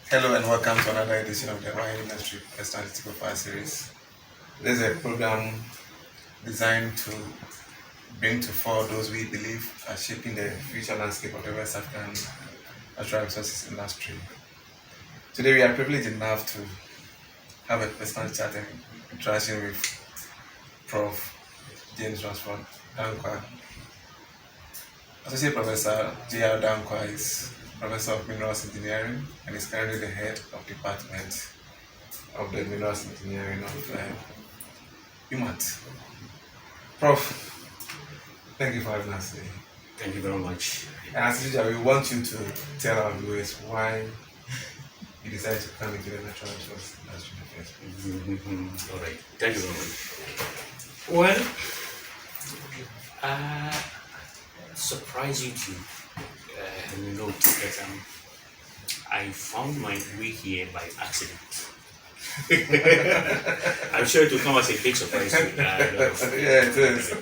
Hello and welcome to another edition of the Wine Industry Analytical File Series. This is a program designed to bring to fore those we believe are shaping the future landscape of the West African natural resources industry. Today we are privileged enough to have a personal chat and interaction with Prof James Ransford Dankwah. Associate Professor J.R. Dankwah is Professor of Minerals Engineering and is currently the head of department of the Minerals Engineering of UMaT. Prof, thank you for having us today. Thank you very much. And as usual, we want you to tell our viewers why you decided to come into the natural resource industry in the first place. All right. Thank you very much. Well, surprise you to note that I found my way here by accident. I'm sure it will come as a big surprise to Yeah, it is.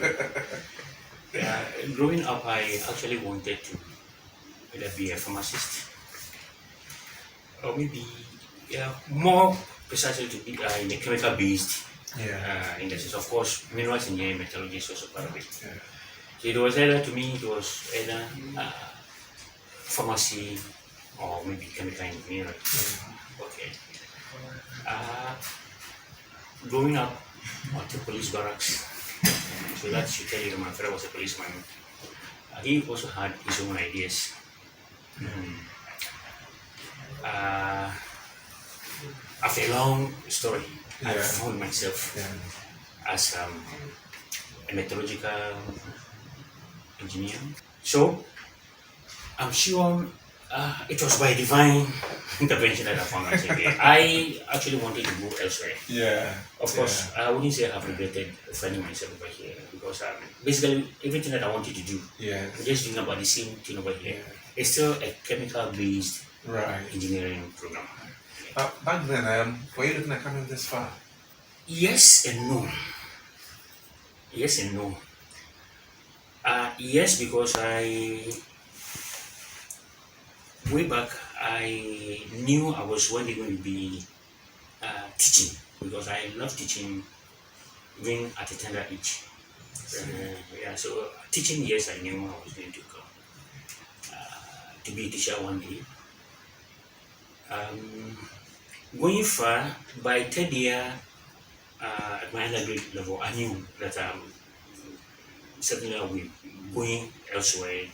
Growing up, I actually wanted to either be a pharmacist or maybe more precisely to be in the chemical-based industries. Of course, minerals engineering, metallurgy is also part of it. Yeah. So it was either pharmacy or maybe chemical engineering. Okay. Growing up at the police barracks, so that should tell you that my father was a policeman. He also had his own ideas. After a long story, I found myself as a metallurgical engineer. So I'm sure it was by divine intervention that I found myself here. I actually wanted to go elsewhere. Of course, I wouldn't say I have regretted finding myself over here because basically everything that I wanted to do, I'm just doing about the same thing over here. It's still a chemical-based engineering program. Back then, were you looking at coming this far? Yes and no. Yes and no. Yes, because way back I knew I was one day going to be teaching because I love teaching even at a tender age. So teaching, yes, I knew I was going to come to be a teacher one day. Going far, by third year at my undergraduate level, I knew that certainly I will be going elsewhere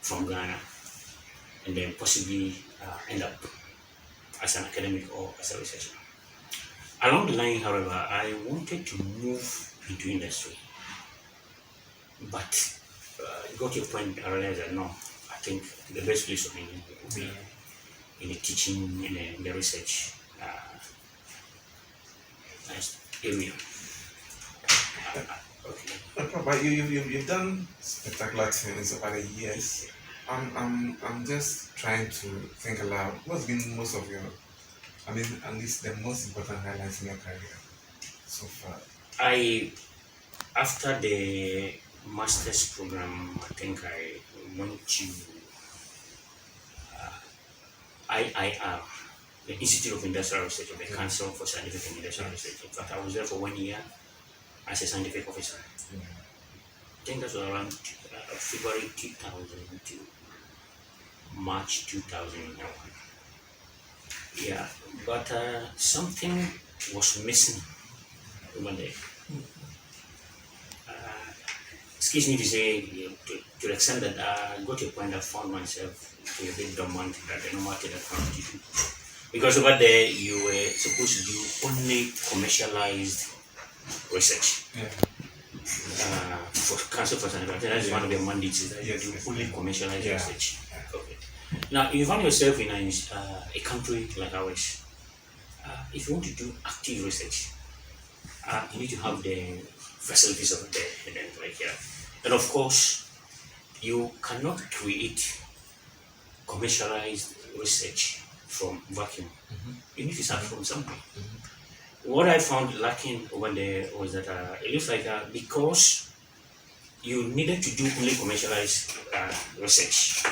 from Ghana and then possibly end up as an academic or as a researcher. Along the line, however, I wanted to move into industry, but it got to a point I realized that no, I think the best place for me would be in the teaching, in the research area. But you've done spectacular things over the years. I'm just trying to think aloud. What's been most of your, at least the most important highlights in your career so far? After the master's program, I think I went to IIR, the Institute of Industrial Research, or the Council for Scientific and Industrial Research. In fact, I was there for 1 year as a scientific officer. I think that was around February 2000 to March 2001. But something was missing over there. Excuse me to say, to the extent that I got to a point I found myself to be a bit dormant that the normal thing that I wanted to do. Because over there, you were supposed to do only commercialized research. For Council for Scientific, that's one of their mandates, that you do only commercialized research. Okay. Now, you find yourself in a country like ours. If you want to do active research, you need to have the facilities over there, and of course, you cannot create commercialized research from vacuum. You need to start from somewhere. What I found lacking over there was that it looks like because you needed to do only commercialized research,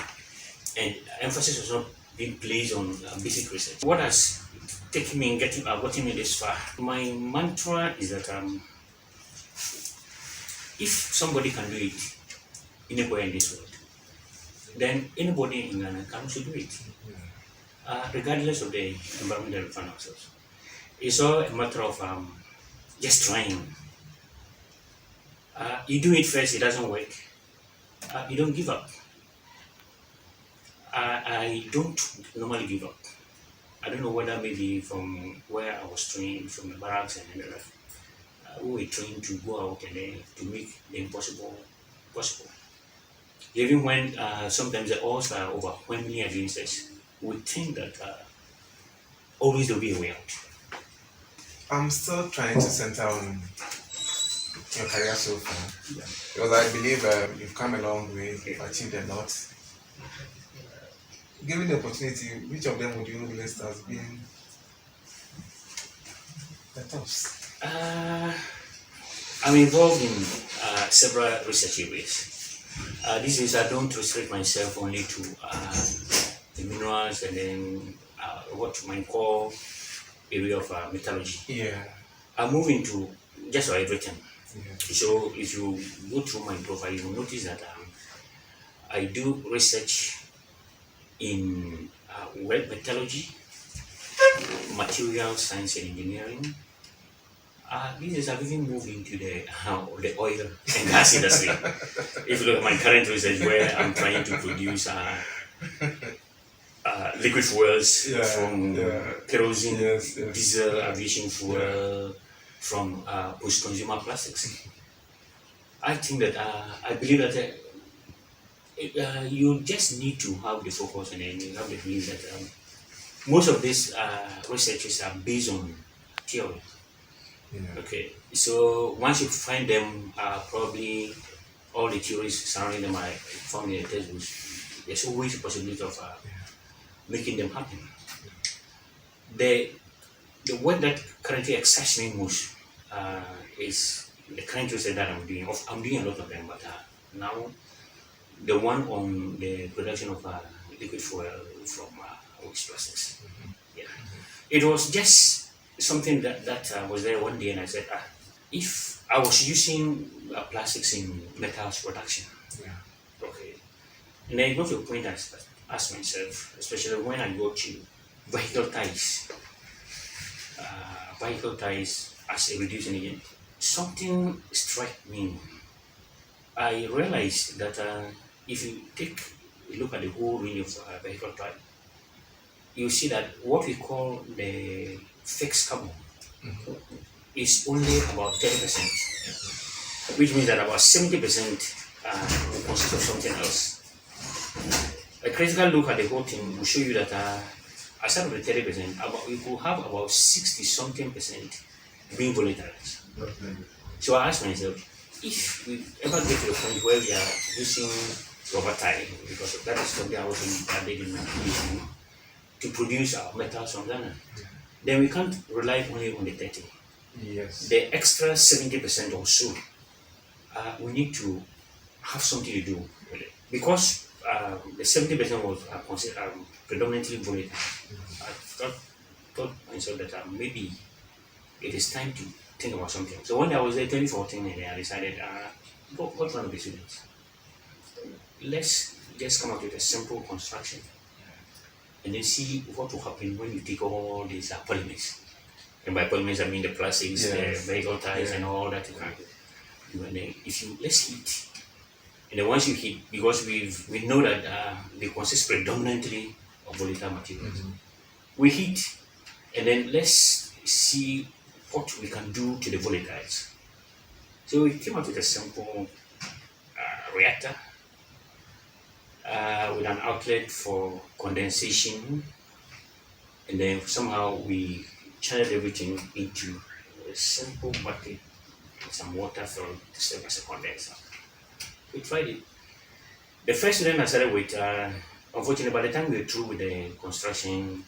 and emphasis was not been placed on basic research. What has taken me and gotten me this far? My mantra is that if somebody can do it anywhere in this world, then anybody in Ghana can also do it, regardless of the environment that we find ourselves. It's all a matter of just trying. You do it first, it doesn't work. You don't give up. I don't normally give up. I don't know whether maybe from where I was trained, from the barracks and the rest, we were trained to go out and then to make the impossible possible. Even when sometimes the odds are overwhelmingly against us, we think that always there'll be a way out. I'm still trying to center on your career so far, because I believe you've come a long way, you've achieved a lot. Given the opportunity, which of them would you list as being the tops? I'm involved in several research areas. These days I don't restrict myself only to the minerals and then what you might call area of metallurgy. Yeah. I move into just about everything. Yeah. So if you go through my profile, you will notice that I do research in wet metallurgy, material science and engineering. These days I've even moved into the oil and gas industry. If you look at my current research, where I'm trying to produce liquid fuels from kerosene, diesel, aviation fuel, from post-consumer plastics. I think that I believe that you just need to have the focus and then you have the belief that most of these researches are based on theory. Yeah. Okay, so once you find them, probably all the theories surrounding them are found in the textbooks. There's always a possibility of making them happen. The work that currently excites me most is the current research that I'm doing. I'm doing a lot of them, but now the one on the production of liquid fuel from waste plastics. Yeah, it was just something that was there one day, and I said, if I was using plastics in metals production, okay, and then I got to a point I asked myself, especially when I go to vehicle ties as a reducing agent, something struck me. I realized that if you take a look at the whole range of vehicle tie, you see that what we call the fixed carbon is only about 30%, which means that about 70% will consist of something else. A critical look at the whole thing will show you that aside of the 30%, we could have about 60-something% being volatiles. So I asked myself, if we ever get to a point where we are using rubber tie, because that is something I also did in my PhD, to produce our metals from Ghana, then we can't rely only on the 30. Yes. The extra 70% or so, we need to have something to do with it. Because the 70% was considered predominantly volatile. I thought myself that maybe it is time to think about something. So when I was there 2014, and I decided, what one of the students? Let's just come up with a simple construction and then see what will happen when you take all these polymers. And by polymers, I mean the plastics, the vehicle ties, and all that. And then let's heat. And then once you heat, because we know that they consist predominantly of volatile materials, we heat, and then let's see what we can do to the volatiles. So we came up with a simple reactor with an outlet for condensation, and then somehow we channeled everything into a simple bucket with some water filled to serve as a condenser. We tried it. The first student I started with, unfortunately, by the time we were through with the construction,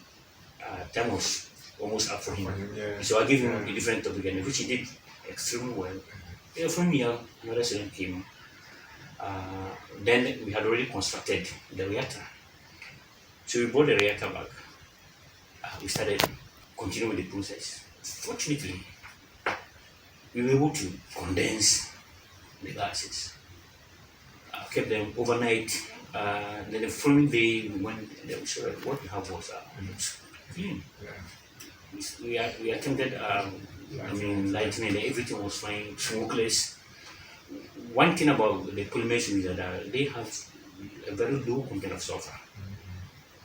time was almost up for him. So I gave him a different topic, and which he did extremely well. From here, another student came. Then we had already constructed the reactor. So we brought the reactor back. We started continuing with the process. Fortunately, we were able to condense the gases. Kept them overnight. Then the following day, we went. They saw that what we have was clean. We attempted, lightning, and everything was fine, smokeless. One thing about the polymers is that they have a very low content of sulfur.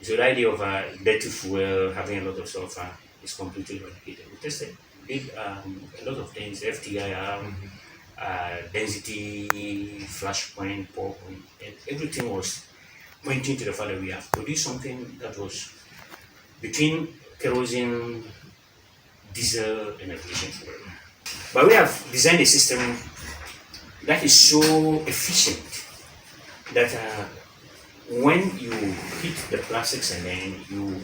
So the idea of dirty fuel having a lot of sulfur is completely eradicated. We tested, did a lot of things, FTIR, density, flash point, pour point, and everything was pointing to the fact that we have produced something that was between kerosene, diesel, and aviation fuel. But we have designed a system that is so efficient that when you heat the plastics and then you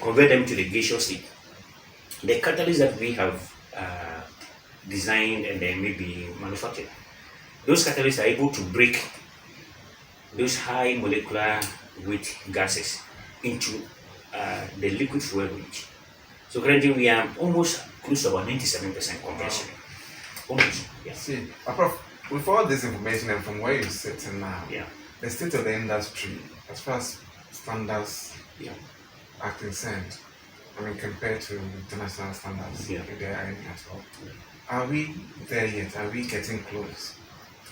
convert them to the gaseous state, the catalysts that we have designed and then maybe manufactured, those catalysts are able to break those high molecular weight gases into the liquid fuel range. So currently we are almost close to about 97% conversion. Almost, yeah. See, Prof, with all this information and from where you're sitting now, the state of the industry, as far as standards are concerned, compared to international standards, if there are any at all, are we there yet? Are we getting close?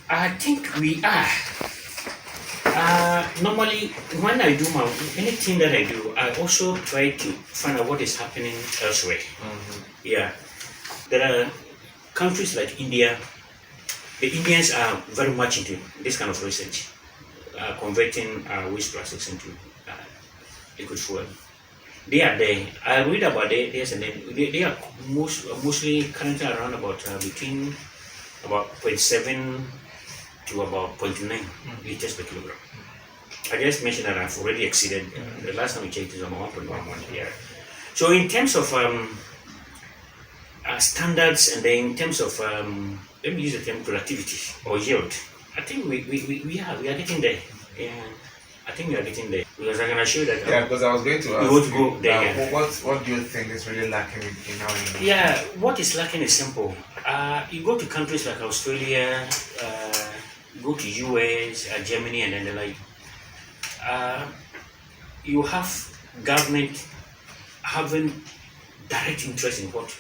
I think we are. Normally, when I do anything that I do, I also try to find out what is happening elsewhere. Yeah, there are countries like India. The Indians are very much into this kind of research, converting waste plastics into liquid fuel. They are there. I read about this, and then they are mostly currently around about between about 0.7 to about 0.9 liters per kilogram. I just mentioned that I've already exceeded. The last time we checked is about 1.11 here. So in terms of standards, and then in terms of let me use the term productivity or yield, I think we are getting there. Yeah, I think we are getting there, because I can assure you that. Because I was going to ask you, what do you think is really lacking in our industry? Yeah, what is lacking is simple. You go to countries like Australia, go to US, Germany, and then the like. You have government having direct interest in what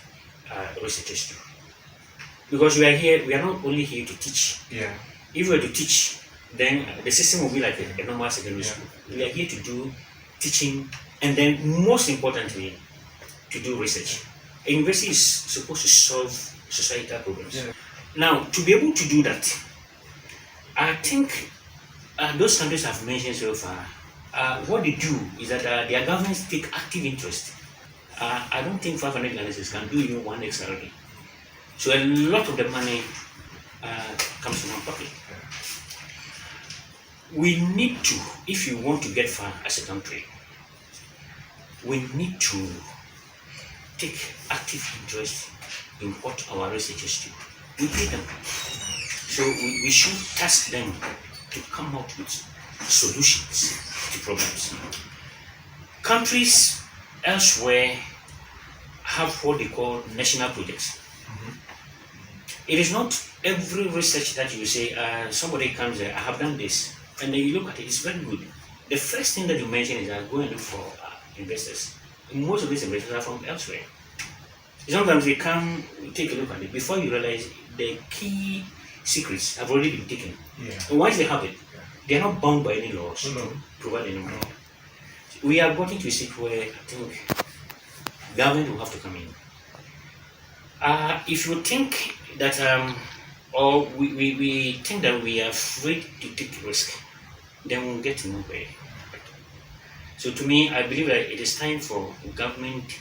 researchers do. Because we are not only here to teach. Yeah. If we were to teach, then the system will be like a normal secondary school. We are here to do teaching, and then most importantly, to do research. A university is supposed to solve societal problems. Yeah. Now, to be able to do that, I think those countries I've mentioned so far, what they do is that their governments take active interest. I don't think 500 analysts can do even one XRD. So a lot of the money comes from one pocket. We need to, if you want to get far as a country, we need to take active interest in what our researchers do. We pay them. So we should task them to come out with solutions to problems. Countries elsewhere have what they call national projects. It is not every research that you say, somebody comes there, I have done this, and then you look at it, it's very good. The first thing that you mention is go and look for investors. Most of these investors are from elsewhere. Sometimes they come, take a look at it, before you realize the key secrets have already been taken. And once they have it, they are not bound by any laws to provide any money. We are getting to a stage where I think government will have to come in. If you think that, or we think that we are afraid to take risk, then we'll get nowhere. So to me, I believe that it is time for government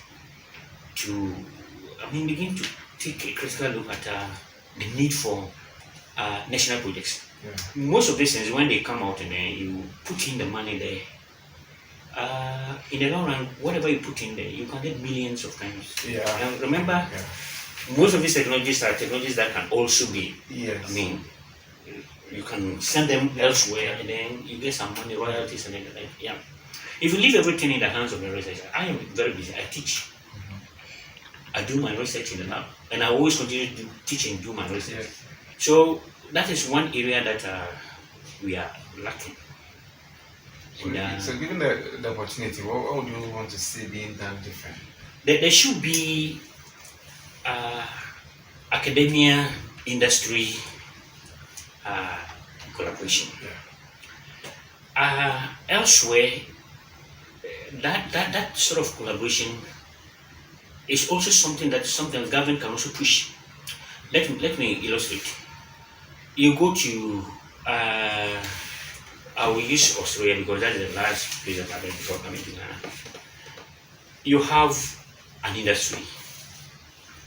to, begin to take a critical look at the need for national projects. Most of these things, when they come out and then you put in the money there, in the long run, whatever you put in there, you can get millions of times. And remember, most of these technologies are technologies that can also be, you can send them elsewhere and then you get some money, royalties, and then, If you leave everything in the hands of the researcher, I am very busy. I teach. I do my research in the lab, and I always continue to teach and do my research. Yes. So that is one area that we are lacking. So given the opportunity, what would you want to see being done different? There should be academia, industry collaboration. Elsewhere, that sort of collaboration is also something that sometimes government can also push. Let me illustrate. You go to I will use Australia because that is the last place that I've been before coming to Ghana. You have an industry,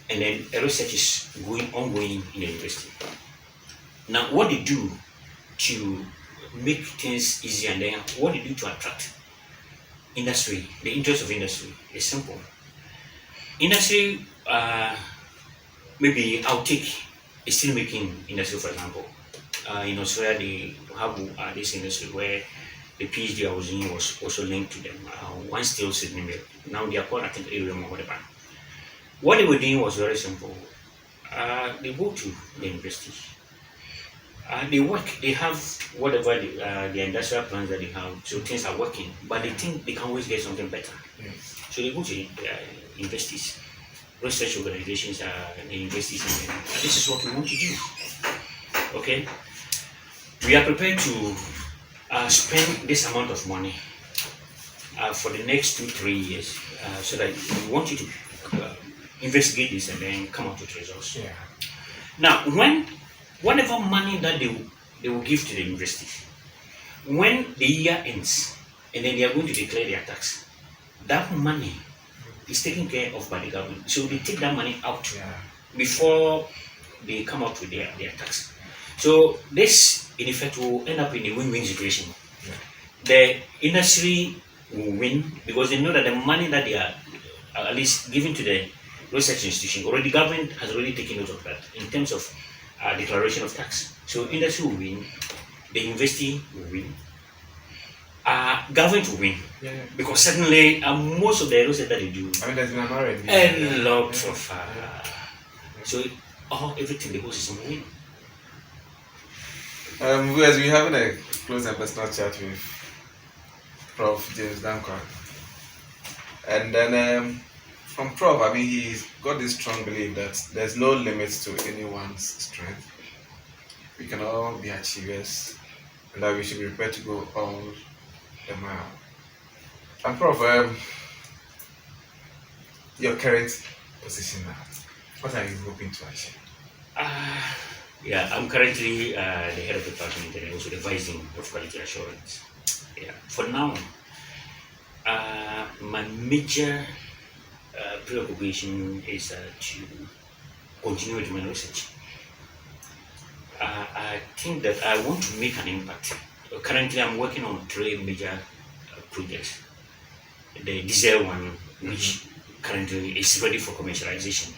and then a research is ongoing in the university. Now, what they do to make things easier, and then what they do to attract industry, the interest of industry, is simple. Industry, maybe I'll take a steel making industry for example. In Australia, they have this industry where the PhD I was in was also linked to them. One steel Sydney mill. Now they are called, I think, Arium or whatever. What they were doing was very simple. They go to the university. They work. They have whatever the industrial plans that they have. So things are working, but they think they can always get something better. Yes. So they go to universities, research organizations, the universities, and this is what we want to do. Okay. We are prepared to spend this amount of money for the next 2-3 years, so that we want you to investigate this and then come out with results. Yeah. Now, whatever money that they will give to the university, when the year ends and then they are going to declare their tax, that money is taken care of by the government. So they take that money out before they come out with their tax. So this, in effect, will end up in a win-win situation. The industry will win because they know that the money that they are at least giving to the research institution, already the government has already taken note of that in terms of declaration of tax. So industry will win, the university will win, government will win. Because certainly most of the research that they do, I mean, there's been an already. A lot of so everything, the whole system will win. As we're having a close and personal chat with Prof James Dankwah, and then from Prof, I mean, he's got this strong belief that there's no limits to anyone's strength. We can all be achievers, and that we should be prepared to go all the mile. And Prof, your current position now, what are you hoping to achieve? Yeah, I'm currently the head of the department and also the vice dean of quality assurance. Yeah, for now, my major preoccupation is to continue with my research. I think that I want to make an impact. Currently, I'm working on 3 major projects. The diesel one, which currently is ready for commercialization.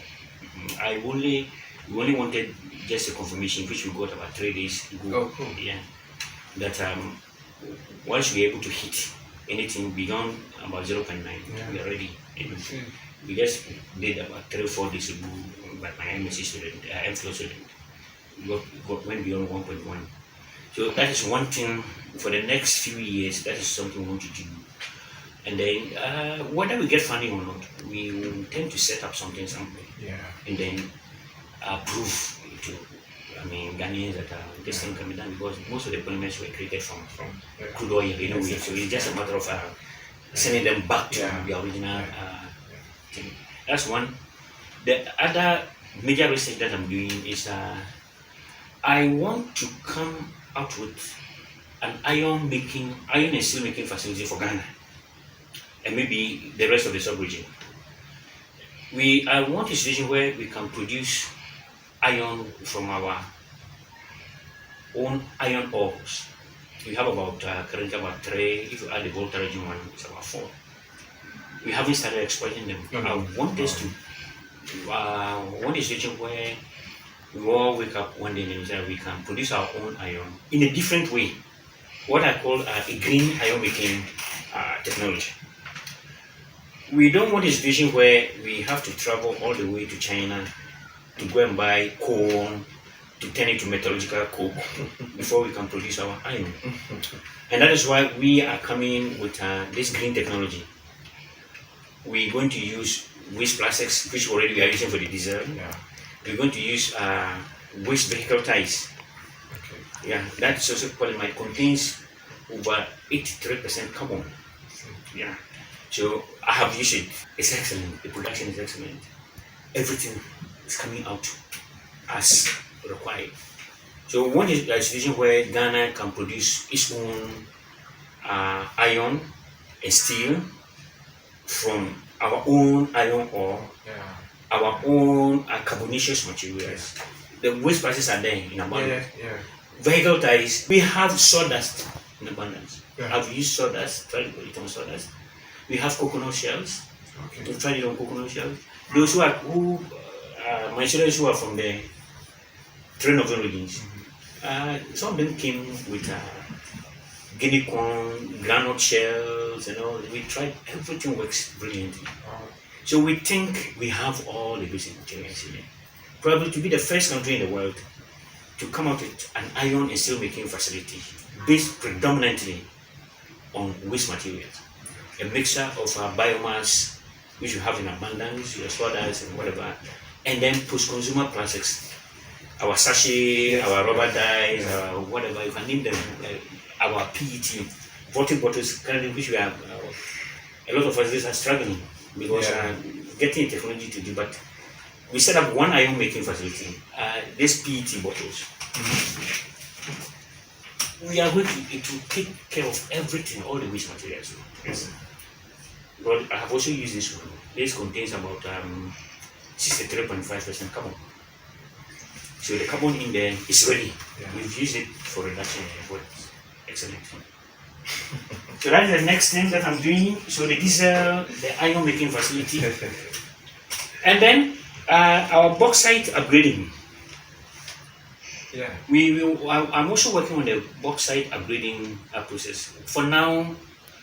We only wanted just a confirmation, which we got about 3 days ago. Oh, cool. Yeah, that once we're able to hit anything beyond about 0.9, we are ready. We just did about 3 or 4 days ago, but my M.Sc student, M.Phil student, went beyond 1.1. So that is one thing for the next few years. That is something we want to do. And then whether we get funding or not, we will tend to set up something somewhere. And then prove to Ghanaians that this thing can be done, because most of the polymers were created from crude oil anyway. So it's just a matter of sending them back to the original thing. That's one. The other major research that I'm doing is I want to come out with an iron and steel making facility for Ghana and maybe the rest of the sub-region. I want a situation where we can produce iron from our own iron ores. We have about currently about 3. If you add the voltage one, it's about 4. We haven't started exploiting them. I want us to want a situation where we all wake up one day and say we can produce our own iron in a different way. What I call a green iron making technology. We don't want a situation where we have to travel all the way to China to go and buy coal to turn it to metallurgical coke before we can produce our iron. And that is why we are coming with this green technology. We're going to use waste plastics, which already we are using for the diesel. Yeah. We're going to use waste vehicle tires. Okay. Yeah, that is also polymer. It contains over 83% carbon. Yeah. So I have used it. It's excellent. The production is excellent. Everything is coming out as required. So one is a situation where Ghana can produce its own iron and steel from our own iron ore, our own carbonaceous materials. The waste prices are there in abundance. Vehicle tires, we have sawdust in abundance. I've used sawdust, tried to put it on sawdust. We have coconut shells. We've tried it on coconut shells. Those my students who are from the train of origins, some of them came with guinea corn, granite shells, and all. We tried, everything works brilliantly. So we think we have all the basic materials here. Probably to be the first country in the world to come out with an iron and steel making facility based predominantly on waste materials. A mixture of biomass, which you have in abundance, your sawdust and whatever, and then post-consumer plastics, our sachet, our rubber dyes, whatever, you can name them, our PET, water bottles, currently which we have, a lot of us are struggling because getting technology to do, but we set up one iron making facility, these PET bottles. We are going to take care of everything, all the waste materials. Yes. But I have also used this one. This contains about 63.5% carbon. So the carbon in there is ready. We've used it for reduction of waste. Excellent. So that is the next thing that I'm doing. So the diesel, the iron making facility. And then our bauxite upgrading. I'm also working on the bauxite upgrading process. For now,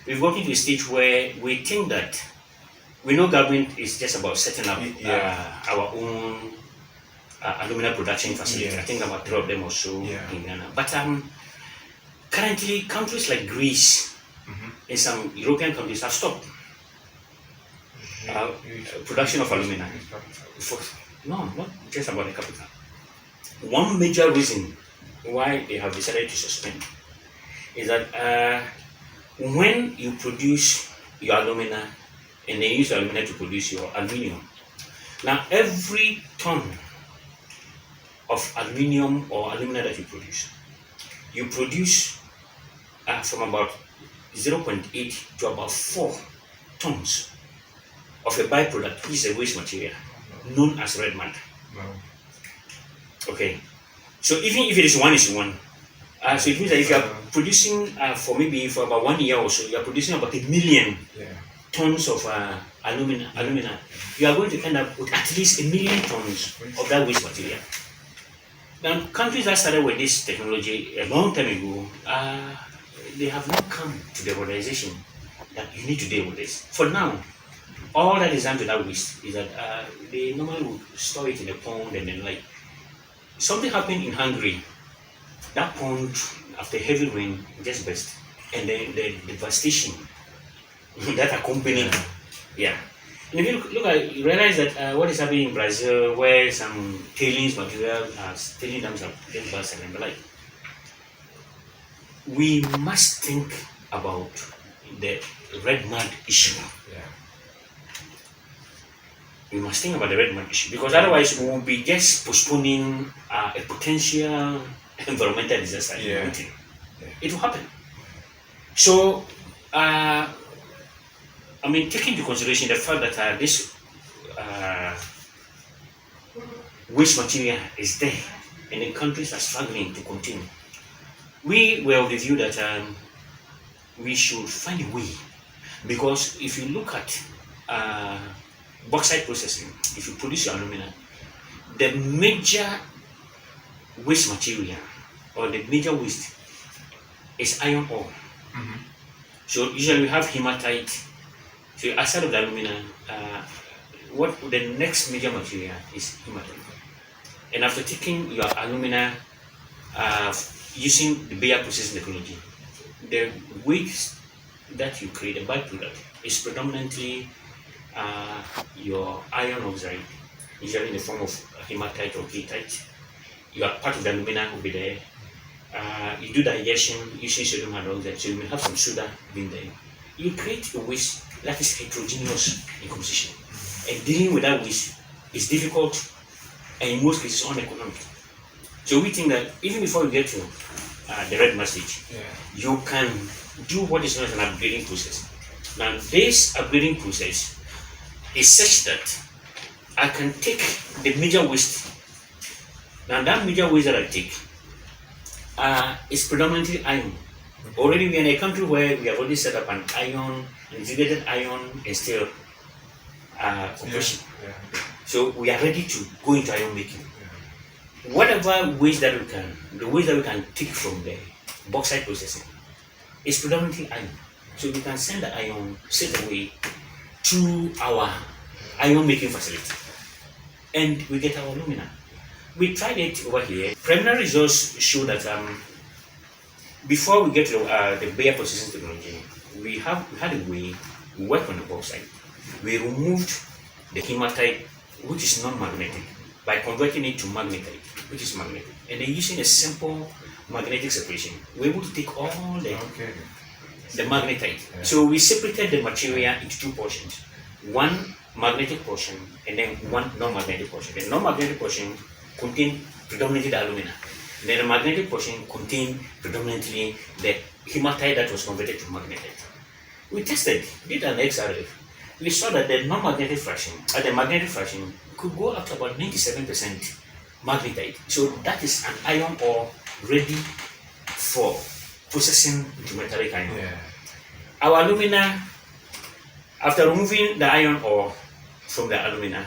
we've gotten to a stage where we think that we know government is just about setting up our own alumina production facility. I think about 3 of them or so in Ghana. But currently, countries like Greece and some European countries have stopped production of alumina. No, not just about the capital. One major reason why they have decided to suspend is that when you produce your alumina and they use alumina to produce your aluminium, now every ton of aluminium or alumina that you produce from about 0.8 to about 4 tons of a byproduct, which is a waste material known as red mud. Okay, so even if it is 1:1, so it means that if you are producing for about 1 year or so, you are producing about 1 million tons of alumina, you are going to end up with at least 1 million tons of that waste material. Now, countries that started with this technology a long time ago, they have not come to the realization that you need to deal with this. For now, all that is done to that waste is that they normally would store it in a pond and then something happened in Hungary. That pond, after heavy rain, just burst, and then the devastation that accompanied. And if you look at, you realize that what is happening in Brazil, where some tailings material, tailing dams are just busted and the like. We must think about the red mud issue. We must think about the red mud issue because otherwise we will be just postponing a potential environmental disaster. It will happen. So, taking into consideration the fact that this waste material is there and the countries are struggling to continue, we were of the view that we should find a way, because if you look at bauxite processing, if you produce your alumina, the major waste material or the major waste is iron ore. So usually we have hematite. So aside of the alumina, what the next major material is hematite. And after taking your alumina using the Bayer processing technology, the waste that you create, the byproduct, is predominantly your iron oxide, usually in the form of hematite or goethite. Your part of the alumina will be there. You do digestion using sodium hydroxide, so you may have some soda being there. You create a waste that is heterogeneous in composition. And dealing with that waste is difficult and in most cases uneconomic. So we think that even before you get to the red message, you can do what is known as an upgrading process. Now this upgrading process is such that I can take the major waste. Now that major waste that I take is predominantly iron. Already we are in a country where we have already set up an iron, integrated iron and steel operation. So we are ready to go into iron making. Whatever waste that we can, the waste that we can take from the bauxite processing is predominantly iron. So we can send the iron straight away to our iron making facility and we get our alumina. We tried it over here. Preliminary results show that before we get to the Bayer processing technology, we had a way we work on the bauxite. We removed the hematite, which is non-magnetic, by converting it to magnetite, which is magnetic. And then using a simple magnetic separation, we're able to take all the magnetite. So we separated the material into two portions. One magnetic portion and then one non-magnetic portion. The non-magnetic portion contained predominantly the alumina. And then the magnetic portion contained predominantly the hematite that was converted to magnetite. We tested, did an XRF. We saw that the non-magnetic fraction, the magnetic fraction, could go up to about 97% magnetite. So that is an iron ore ready for processing into metallic iron. Our alumina, after removing the iron ore from the alumina,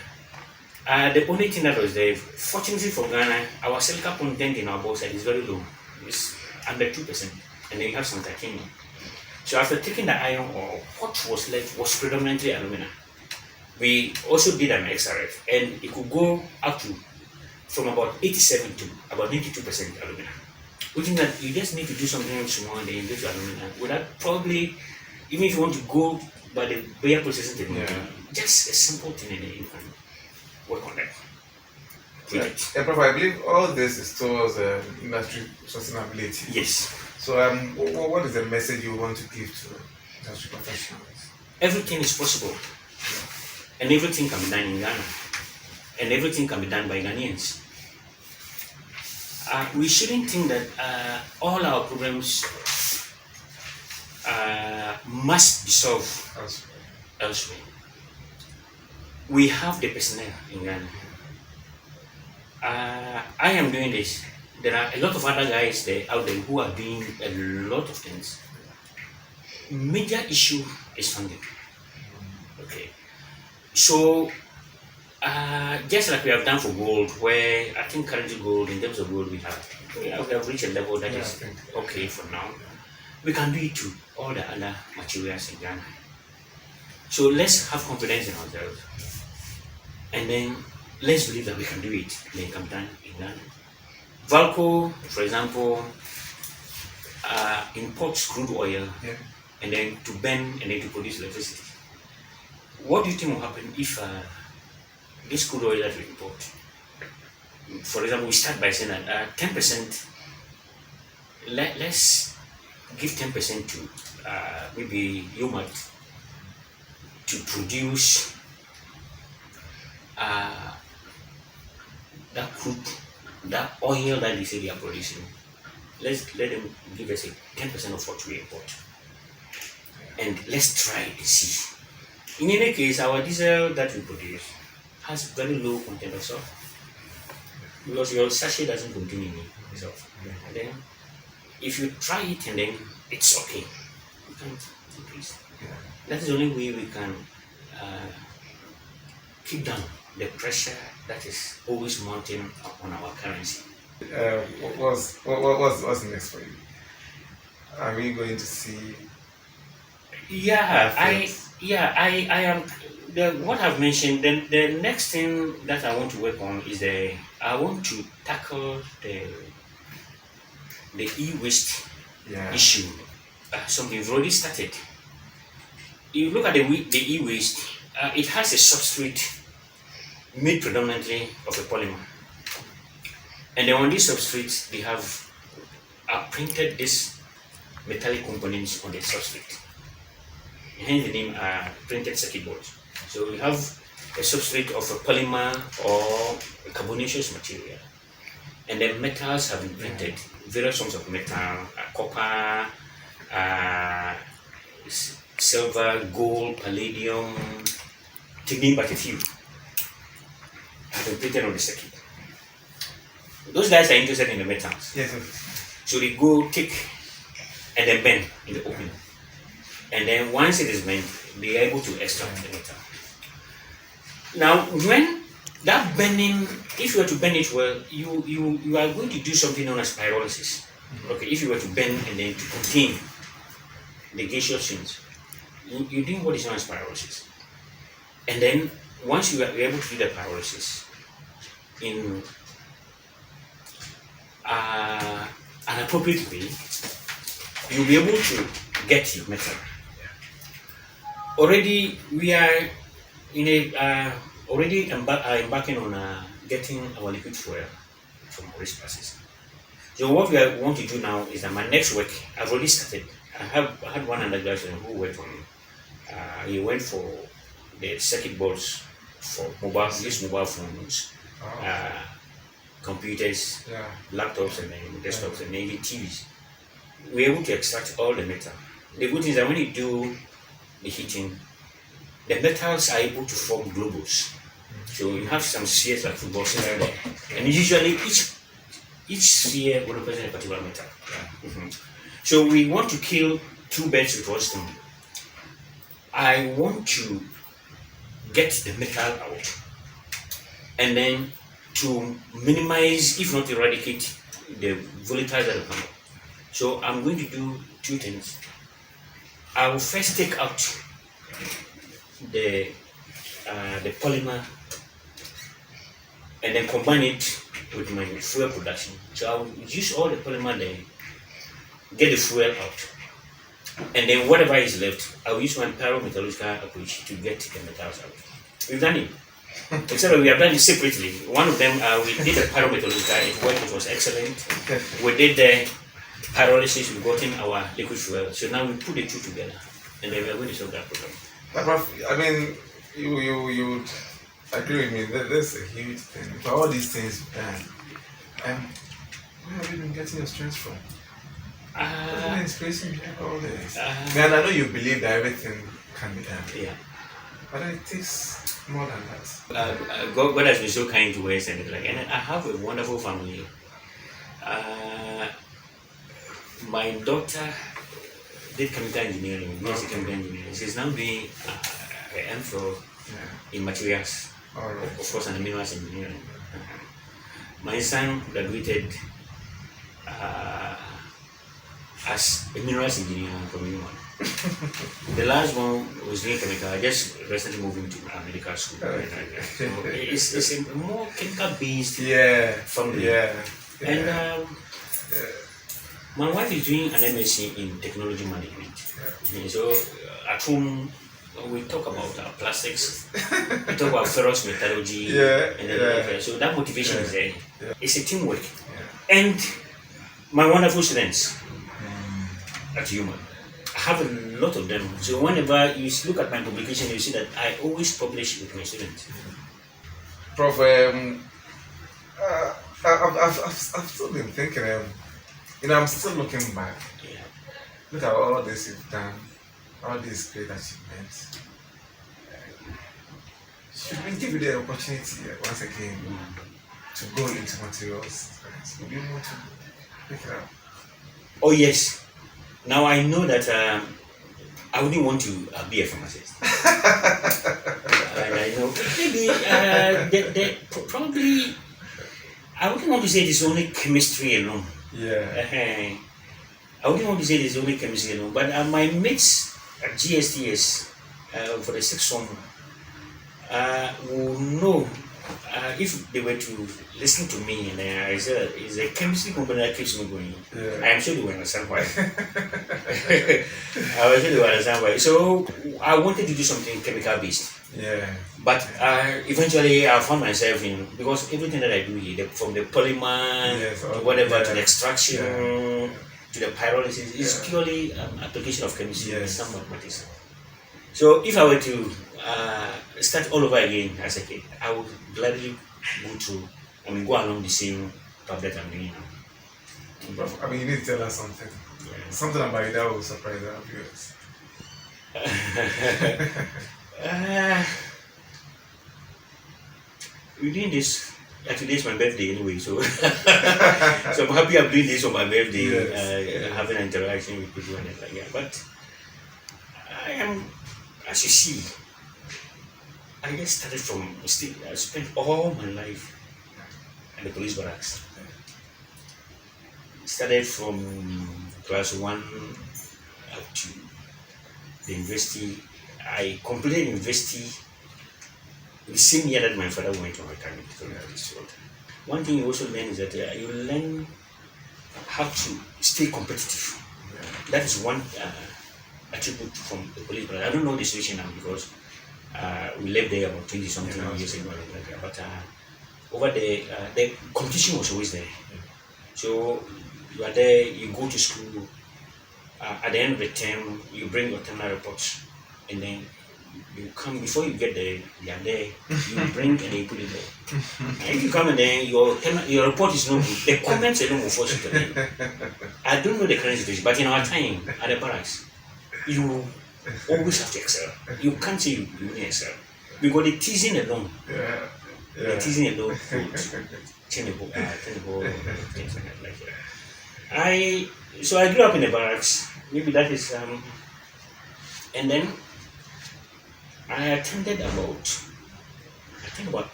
the only thing that was there, fortunately for Ghana, our silica content in our bauxite is very low. It's under 2%, and then you have some titanium. So after taking the iron ore, what was left was predominantly alumina. We also did an XRF, and it could go up to from about 87 to about 92% alumina. Which means that you just need to do something small and then you get to alumina without probably, even if you want to go by the Bayer processing technology, just a simple thing and then you can work on that. Prof, I believe all this is towards industry sustainability. Yes. So what is the message you want to give to industry professionals? Everything is possible. And everything can be done in Ghana. And everything can be done by Ghanaians. We shouldn't think that all our problems must be solved elsewhere. We have the personnel in Ghana. I am doing this. There are a lot of other guys there out there who are doing a lot of things. Major issue is funding. Okay. So just like we have done for gold, where I think currently gold, in terms of gold, we have reached a level that is okay for now. We can do it to all the other materials in Ghana. So let's have confidence in ourselves. And then let's believe that we can do it. And then it can be done in Ghana. Valco, for example, imports crude oil and then to burn and then to produce electricity. What do you think will happen if this crude oil that we import, for example, we start by saying that 10%, let's give 10% to maybe UMaT to produce that crude, that oil that they say they are producing. Let them give us 10% of what we import. And let's try and see. In any case, our diesel that we produce has very low content of sulfur. Because your sachet doesn't contain any sulfur. And then, if you try it and then it's okay, you can't increase. That is the only way we can keep down the pressure that is always mounting on our currency. What's next for you? Are we going to see Yeah, fields? I am what I've mentioned. Then the next thing that I want to work on is I want to tackle the e-waste Yeah. issue. Something we've already started. You look at the e-waste, it has a substrate made predominantly of a polymer. And then on this substrate, they have printed these metallic components on the substrate. Hence the name printed circuit boards. So we have a substrate of a polymer or a carbonaceous material. And then metals have been printed, various forms of metal, copper, silver, gold, palladium, to name but a few, have been printed on the circuit. Those guys are interested in the metals. Yes. So they go take and then bend in the opening. And then once it is bent, they are able to extract the metal. Now, when that bending, if you were to bend it well, you are going to do something known as pyrolysis. Okay, if you were to bend and then to contain the gaseous things, you do what is known as pyrolysis. And then once you are able to do the pyrolysis in an appropriate way, you'll be able to get your metal. Already we are in a embarking on getting our liquid fuel from waste processing. So what we want to do now is that my next work, I've already started. I had one undergraduate who worked on. He went for the circuit boards for mobile phones, computers, laptops, and then desktops, and maybe TVs. We're able to extract all the metal. The good thing is that when you do the heating, the metals are able to form globules. So you have some spheres like football spheres there, and usually each sphere will represent a particular metal. So we want to kill two birds with one stone. I want to get the metal out, and then to minimize, if not eradicate, the volatiles that will come up. So I'm going to do two things. I will first take out the polymer and then combine it with my fuel production. So I will use all the polymer there, get the fuel out, and then whatever is left, I will use my pyrometallurgical approach to get the metals out. We've done it. Except that we have done it separately. One of them, we did the pyrometallurgical, it worked, it was excellent. We did the pyrolysis, we got in our liquid fuel. So now we put the two together, and then we are going to solve that problem. But I mean, you would agree with me that that's a huge thing. For all these things you've done, where have you been getting your strength from? What's the inspiration behind all this? Man, I know you believe that everything can be done. Yeah. But it takes more than that. God has been so kind to us, and I have a wonderful family. My daughter did chemical engineering, B.Sc chemical engineering. She's now doing an M.Sc in materials, of course, and minerals engineering. My son graduated as a minerals engineer from UMaT. The last one was doing chemical. I just recently moved into medical school. So it's a more chemical based family. And my wife is doing an M.Sc in technology management. So at home we talk about plastics, we talk about ferrous metallurgy, and so that motivation is there. It's a teamwork. And my wonderful students at UMaT, I have a lot of them. So whenever you look at my publication, you see that I always publish with my students. Prof, I've still been thinking, I'm still looking back. Look at all this you've done, all these great achievements. Should we give you the opportunity once again to go into materials? Would you want to pick it up? Oh yes. Now I know that I wouldn't want to be a pharmacist. And I know maybe probably I wouldn't want to say it's only chemistry alone. I wouldn't want to say it's only chemistry alone, but my mates at GSTS for the sixth form will know if they were to listen to me and I said it's a chemistry company that keeps me going. Yeah. I am sure they will understand why. I am sure they will understand why. So I wanted to do something chemical based. Yeah. But eventually I found myself in, because everything that I do here, from the polymer to whatever, to the extraction, to the pyrolysis, is purely application of chemistry in somewhat matters. So if I were to start all over again as a kid, I would gladly go along the same path that I'm doing now. I mean, you need to tell us something. Yeah. Something about it that will surprise our viewers. We're doing this. Today is my birthday anyway, so so I'm happy I'm doing this on my birthday, having an interaction with people and like that. But I am, as you see, I just started from I spent all my life at the police barracks. Started from class 1 up to the university. I completed university the same year that my father went on retirement. One thing you also learn is that you learn how to stay competitive. That is one attribute from the police. But I don't know the situation now because we left there about 20 something years ago. But over there, the competition was always there. So you are there, you go to school. At the end of the term, you bring your terminal reports, and then you come before you get there. They are there. You bring and they put it there. And if you come and then your report is not good, the comments alone will force you to learn. I don't know the current situation, but in our time at the barracks, you always have to excel. You can't say you didn't excel because the teasing alone. The teasing alone could change the ball, things like that. So I grew up in the barracks. Maybe that is and then I attended about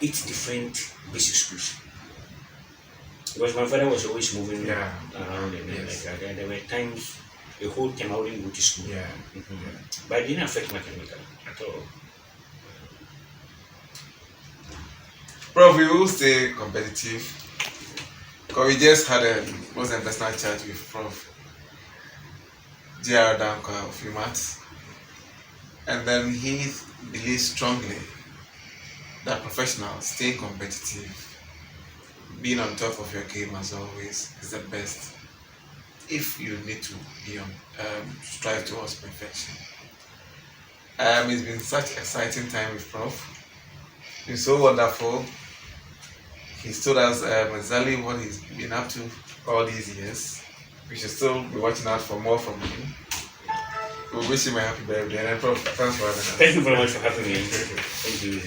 8 different basic schools because my father was always moving around and like that. And there were times the whole time I wouldn't go to school. But it didn't affect my chemical at all. Prof, we will stay competitive because we just had a personal chat with Prof James Dankwah of UMaT, and then he believes strongly that professionals staying competitive, being on top of your game as always, is the best. If you need to be on strive towards perfection. It's been such an exciting time with Prof. It's been so wonderful. He's told us exactly what he's been up to all these years. We should still be watching out for more from him. We wish him a happy birthday, and Prof, thanks for having us. Thank you very much for having me. Thank you.